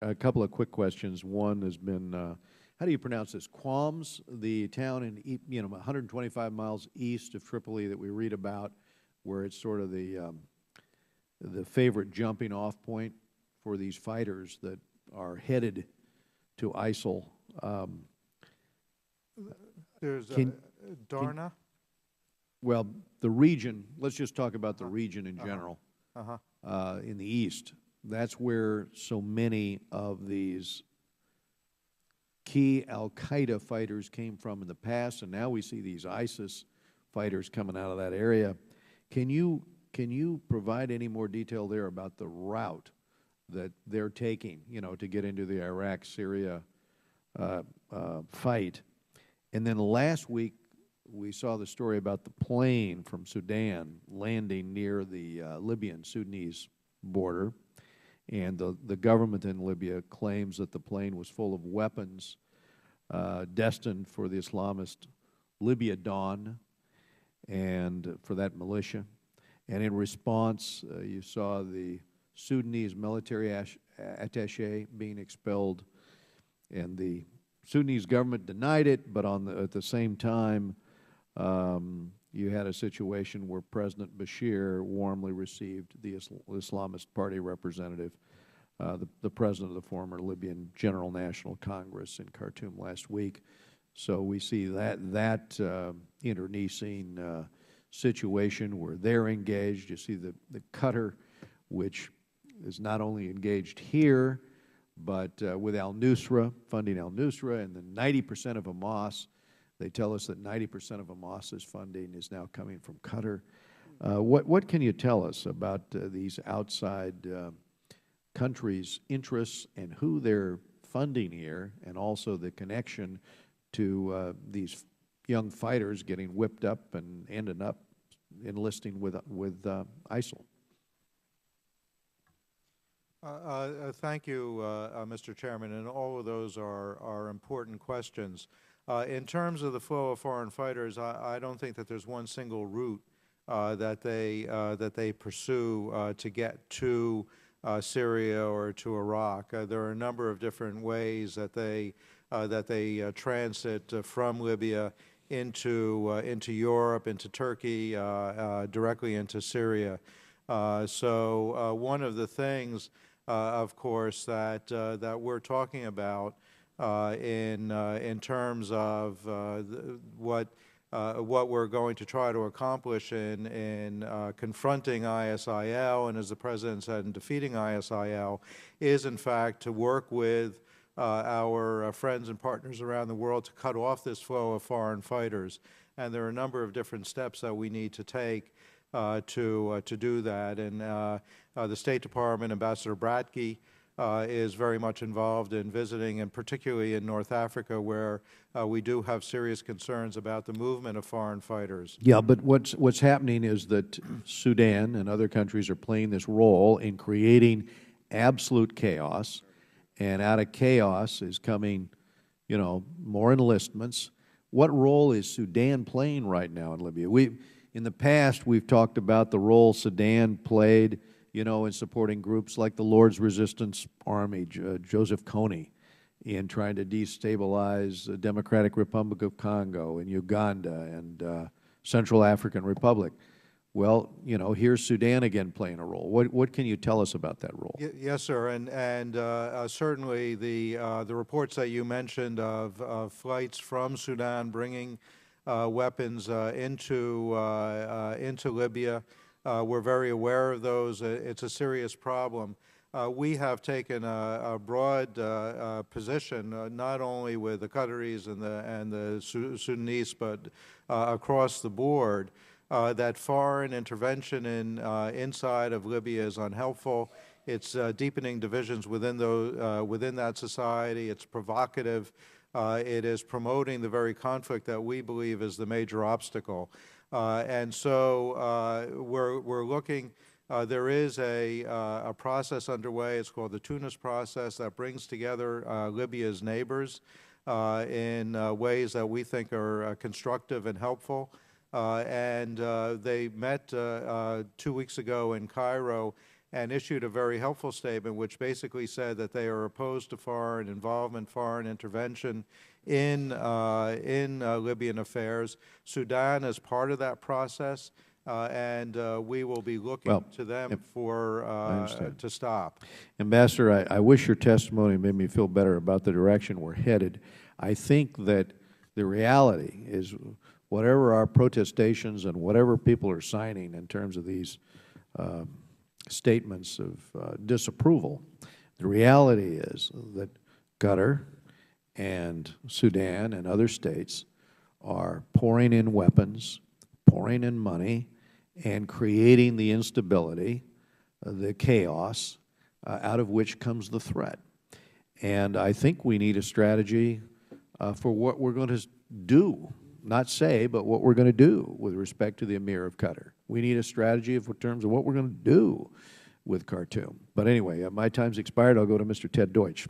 A couple of quick questions. One has been, how do you pronounce this? Qualms, the town in, 125 miles east of Tripoli that we read about, where it's sort of the favorite jumping off point for these fighters that are headed to ISIL. There's Can, can Darna. well, the region. Let's just talk about the region in Uh-huh. general. Uh-huh. In the east, that's where so many of these key al-Qaeda fighters came from in the past, and now we see these ISIS fighters coming out of that area. Can you provide any more detail there about the route that they're taking, to get into the Iraq-Syria fight? And then last week, we saw the story about the plane from Sudan landing near the Libyan-Sudanese border, and the government in Libya claims that the plane was full of weapons destined for the Islamist Libya Dawn and for that militia. And in response, you saw the Sudanese military attaché being expelled, and the Sudanese government denied it, but at the same time, you had a situation where President Bashir warmly received the Islamist Party representative, the president of the former Libyan General National Congress in Khartoum last week. So we see that internecine situation where they're engaged. You see the Qatar, which is not only engaged here, but with al-Nusra, funding al-Nusra, and then 90% of Hamas. They tell us that 90% of Hamas's funding is now coming from Qatar. What can you tell us about these outside countries' interests and who they're funding here, and also the connection to these young fighters getting whipped up and ending up enlisting with ISIL? Thank you, Mr. Chairman, and all of those are important questions. In terms of the flow of foreign fighters, I don't think that there's one single route that they pursue to get to Syria or to Iraq. There are a number of different ways that they transit from Libya into Europe, into Turkey, directly into Syria. So one of the things, of course, that we're talking about in terms of what we're going to try to accomplish in confronting ISIL, and as the President said, in defeating ISIL, is in fact to work with our friends and partners around the world to cut off this flow of foreign fighters. And there are a number of different steps that we need to take to do that. And the State Department, Ambassador Bratke, is very much involved in visiting, and particularly in North Africa, where we do have serious concerns about the movement of foreign fighters. Yeah, but what's happening is that Sudan and other countries are playing this role in creating absolute chaos, and out of chaos is coming, more enlistments. What role is Sudan playing right now in Libya? In the past, we've talked about the role Sudan played, in supporting groups like the Lord's Resistance Army, Joseph Kony, in trying to destabilize the Democratic Republic of Congo and Uganda and Central African Republic. Well, here's Sudan again playing a role. What can you tell us about that role? Yes, sir, and certainly the reports that you mentioned of flights from Sudan bringing weapons into Libya, we're very aware of those. It's a serious problem. We have taken a broad position, not only with the Qataris and the Sudanese, but across the board, that foreign intervention inside of Libya is unhelpful. It's deepening divisions within that society. It's provocative. It is promoting the very conflict that we believe is the major obstacle. And so we're looking. There is a process underway. It's called the Tunis process that brings together Libya's neighbors in ways that we think are constructive and helpful. And they met 2 weeks ago in Cairo and issued a very helpful statement which basically said that they are opposed to foreign involvement, foreign intervention in Libyan affairs. Sudan is part of that process, and we will be looking Well, to them yep, for I understand. to stop. Ambassador, I wish your testimony made me feel better about the direction we're headed. I think that the reality is whatever our protestations and whatever people are signing in terms of these statements of disapproval, the reality is that Qatar and Sudan and other states are pouring in weapons, pouring in money, and creating the instability, the chaos, out of which comes the threat. And I think we need a strategy for what we're going to do, not say, but what we're going to do with respect to the Emir of Qatar. We need a strategy in terms of what we're going to do with Khartoum. But anyway, my time's expired. I'll go to Mr. Ted Deutsch.